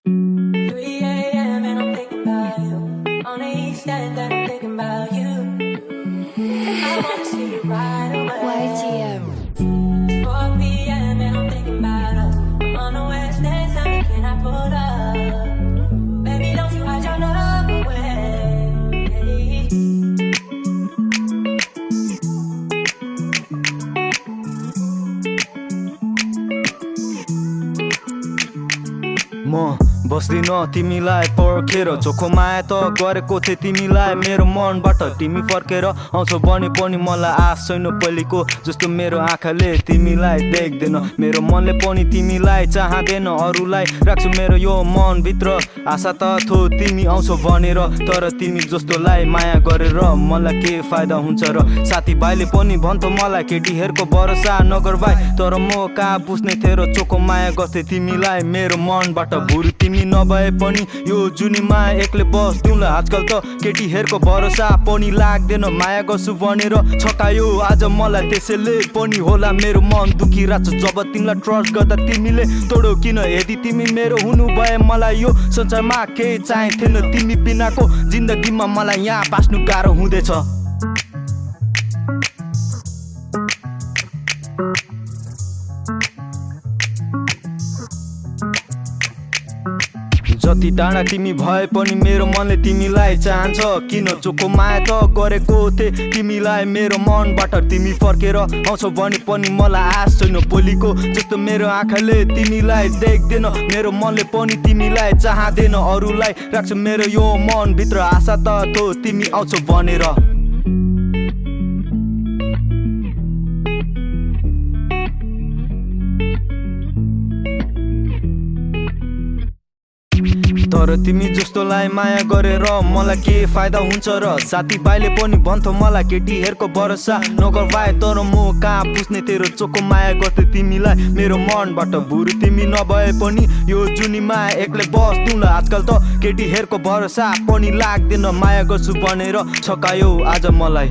3 a.m. and I'm thinking about you. On the east end and I'm thinking about you. I wanna see you right away. YTM. 4 p.m. and I'm thinking about us. I'm on the west end, tell me can I pull up? Baby, don't you hide your love away. म बस्दिन तिमीलाई पर्खेर चोखो माया त गरेको थिए तिमीलाई मेरो मनबाट तिमी फर्केर आउँछौ भने पनि मलाई आश छैन पहिलेको जस्तो मेरो आँखाले तिमीलाई देख्दैन मेरो मनले पनि तिमीलाई चाहँदैन अरूलाई राख्छु मेरो यो मनभित्र आशा त थो तिमी आउँछौ भनेर तर तिमी जस्तोलाई माया गरेर मलाई के फाइदा हुन्छ र साथीभाइले पनि भन्थ्यो मलाई केटीहरूको भरोसा नगर भाइ तर म कहाँ बुझ्ने थिएँ र चोखो माया गर्थे तिमीलाई मेरो मनबाट भुरी तिमी नभए पनि यो जुनीमा एक्लै बस्दिउँला आजकल त केटीहरूको भरोसा पनि लाग्दैन माया गर्छु भनेर छकायो आज मलाई त्यसैले पनि होला मेरो मन दुखिरहेछ जब तिमीलाई ट्रस्ट गर्दा तिमीले तोड्यौ किन यदि तिमी मेरो हुनु भए मलाई यो संसारमा केही चाहिन्थेन तिमी बिनाको जिन्दगीमा मलाई यहाँ बाँच्नु गाह्रो हुँदैछ जति टाढा तिमी भए पनि मेरो मनले तिमीलाई चाहन्छ किन चोखो माया त गरेको थिए तिमीलाई मेरो मनबाट तिमी फर्केर आउँछौ भने पनि मलाई आश छैन भोलिको जस्तो मेरो आँखाले तिमीलाई देख्दैन मेरो मनले पनि तिमीलाई चाहँदैन अरूलाई राख्छु मेरो यो मनभित्र आशा त थो तिमी आउँछौ भनेर तर तिमी जस्तोलाई माया गरेर मलाई के फाइदा हुन्छ र साथीभाइले पनि भन्थ्यो मलाई केटीहरूको भरोसा नगर भाइ तर म कहाँ पुस्ने तेरो चोखो माया गर्थे तिमीलाई मेरो मनबाट भुरी तिमी नभए पनि यो जुनीमा एक्लै बस्दिउँला आजकल त केटीहरूको भरोसा पनि लाग्दैन माया गर्छु भनेर छकायो आज मलाई